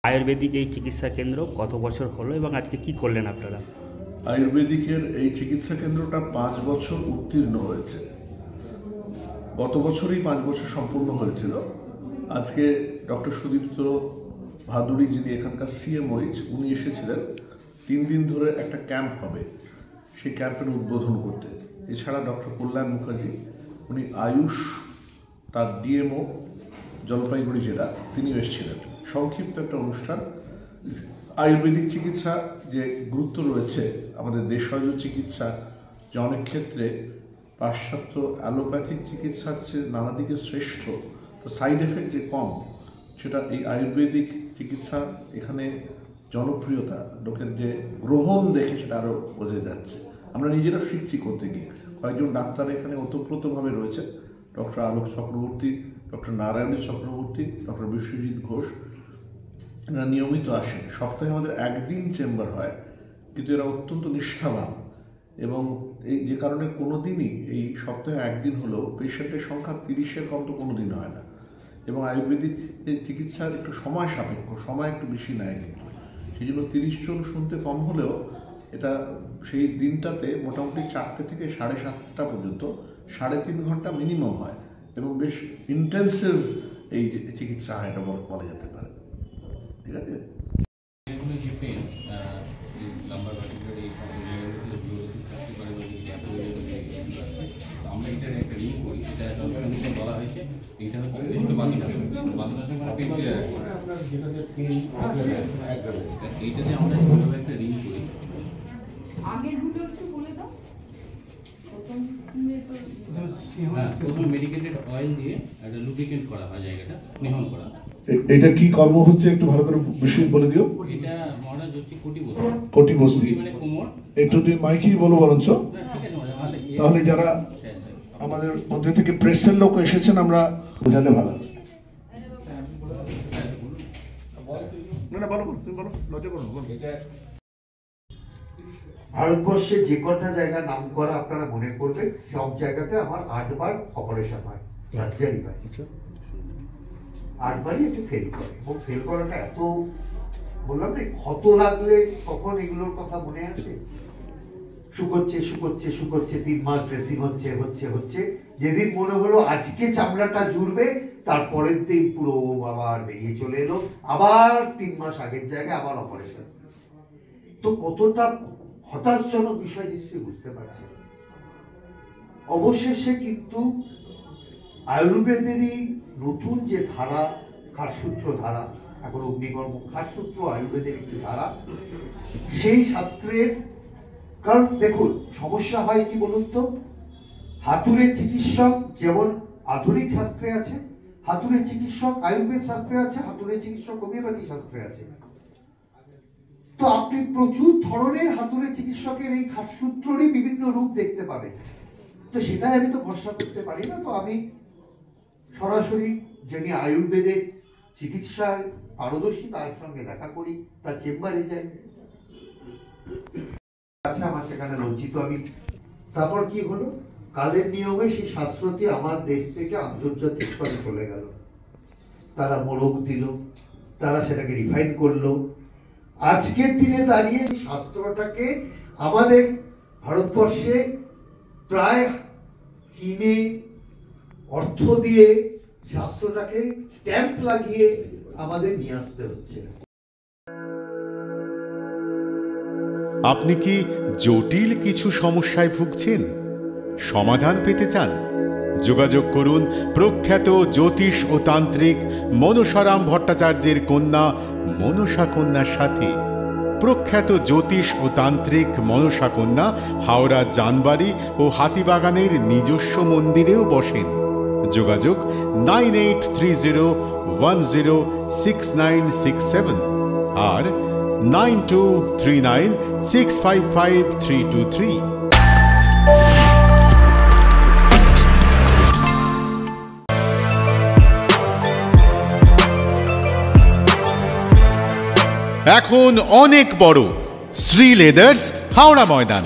আয়ুর্বেদিক এই চিকিৎসা কেন্দ্র কত বছর হলো এবং আজকে কি করলেন আপনারা? আয়ুর্বেদিকের এই চিকিৎসা কেন্দ্রটা 5 বছর উত্তীর্ণ হয়েছে। গত বছরই 5 বছর সম্পূর্ণ হয়েছিল। আজকে ডক্টর সুদীপ্ত ভাদুড়ী, যিনি এখানকার সিএমওইচ, উনি এসেছিলেন। 3 দিন ধরে একটা ক্যাম্প হবে, সেই ক্যাম্পের উদ্বোধন করতে। এছাড়া ডক্টর কল্যাণ মুখার্জি, উনি আয়ুষ, তার ডিএমও জলপাইগুড়ি জেলা, তিনিও এসেছিলেন। সংক্ষিপ্ত একটা অনুষ্ঠান। আয়ুর্বেদিক চিকিৎসা যে গুরুত্ব রয়েছে, আমাদের দেশজ চিকিৎসা যে অনেক ক্ষেত্রে পাশ্চাত্য অ্যালোপ্যাথিক চিকিৎসার চেয়ে নানা দিকে শ্রেষ্ঠ, তো সাইড এফেক্ট যে কম, সেটা এই আয়ুর্বেদিক চিকিৎসা এখানে জনপ্রিয়তা, লোকের যে গ্রহণ দেখে সেটা আরও বোঝা যাচ্ছে। আমরা নিজেরা শিখছি করতে গিয়ে। কয়েকজন ডাক্তার এখানে ওতপ্রোতভাবে রয়েছে, ডক্টর আলোক চক্রবর্তী, ডক্টর নারায়ণী চক্রবর্তী, ডক্টর বিশ্বজিৎ ঘোষ। এরা নিয়মিত আসেন। সপ্তাহে আমাদের একদিন চেম্বার হয়, কিন্তু এরা অত্যন্ত নিষ্ঠাবান এবং এই যে কারণে কোনো দিনই এই সপ্তাহে একদিন হলেও পেশেন্টের সংখ্যা 30-এর কম তো কোনো দিন হয় না। এবং আয়ুর্বেদিক চিকিৎসার একটু সময় সাপেক্ষ, সময় একটু বেশি নেয়, কিন্তু সেই জন্য 30 জন শুনতে কম হলেও এটা সেই দিনটাতে মোটামুটি 4টে থেকে 7:30টা পর্যন্ত 3.5 ঘন্টা মিনিমাম হয় এবং বেশ ইন্টেন্সিভ এই চিকিৎসা হয়, এটা বলা যেতে পারে। ঠিক আছে। আমরা এটার একটা রিং করি, এটা জনসংখ্যা বলা হয়েছে, এটা হচ্ছে শ্রেষ্ঠ বাদুনাসন। বাদুনাসন মানে পেন ক্লিয়ার রাখি, এইটাতে আমরা এইভাবে একটা রিং করি। আগেরগুলো একটু বলে দাও। প্রথমে মেডিকেটেড অয়েল দিয়ে একটা লুব্রিকেন্ট করা হয়, জায়গাটা স্নেহন করা। এটা কি কর্ম হচ্ছে একটু ভালো করে বিষয় বলে দিও। এটা মহারাজ হচ্ছে কোটি বসতি। কোটি বসতি মানে কোমর। একটু তুই মাইকেই বলো বরঞ্চ, তাহলে যারা আমাদের মধ্যে থেকে প্রেসের লোক এসেছেন আমরা বোঝালে ভালো। না বলো, তুমি বলো, লজ্জা করো। ভারতবর্ষে যে কটা জায়গা নাম করা আপনারা মনে করবেন, সব জায়গাতে আমার 8 বার অপারেশন হয়, সার্জারি হয়। 8 বারই একটু ফেল করে, এবং ফেল করাটা এত, বললাম না, ক্ষত লাগলে তখন এগুলোর কথা মনে আছে। শুকোচ্ছে 3 মাস ড্রেসিং হচ্ছে, যেদিন মনে হলো আজকে চামড়াটা জুড়বে, তারপরের দিন পুরো আবার বেরিয়ে চলে এলো, আবার 3 মাস আগের জায়গায় আবার অপারেশন। তো কতটা হতাশজনক বিষয় নিশ্চয়ই বুঝতে পারছেন। অবশেষে কিন্তু আয়ুর্বেদেরই নতুন যে ধারা, খারসূত্র ধারা, এখন অগ্নিকর্ম খারসূত্র আয়ুর্বেদের একটি ধারা, সেই শাস্ত্রের, কারণ দেখুন সমস্যা হয় কি বলুন তো, হাতুড়ে চিকিৎসক যেমন আধুনিক শাস্ত্রে আছে, হাতুড়ে চিকিৎসক আয়ুর্বেদ শাস্ত্রে আছে, হাতুড়ে চিকিৎসক হোমিওপ্যাথি শাস্ত্রে আছে। তো আপনি প্রচুর ধরনের হাতুড়ে চিকিৎসকের এই খারসূত্রেরই বিভিন্ন রূপ দেখতে পাবেন। তো সেটাই আমি তো ভরসা করতে পারি না। তো আমি সরাসরি যিনি আয়ুর্বেদের চিকিৎসায় পারদর্শী, তার সঙ্গে দেখা করি, তার চেম্বারে যাই। আচ্ছা, আমার সেখানে লজ্জিত আমি। তারপর কি হলো, কালের নিয়মে সেই শাস্ত্রটি আমার দেশ থেকে আন্তর্জাতিক স্তরে চলে গেল। তারা মোড়ক দিল, তারা সেটাকে রিফাইন করলো। আজকের দিনে দাঁড়িয়ে শাস্ত্রটাকে আমাদের ভারতবর্ষে প্রায় কিনে অর্থ দিয়ে শাস্ত্রটাকে স্ট্যাম্প লাগিয়ে আমাদের নিয়ে আসতে হচ্ছে। আপনি কি জটিল কিছু সমস্যায় ভুগছেন? সমাধান পেতে চান? যোগাযোগ করুন প্রখ্যাত জ্যোতিষ ও তান্ত্রিক মনসারাম ভট্টাচার্যের কন্যা মনসা কন্যার সাথে। প্রখ্যাত জ্যোতিষ ও তান্ত্রিক মনসা কন্যা হাওড়া জানবাড়ি ও হাতিবাগানের নিজস্ব মন্দিরেও বসেন। যোগাযোগ 9830106967 আর 9239655323। এখন অনেক বড় শ্রী লেদার্স হাওড়া ময়দান।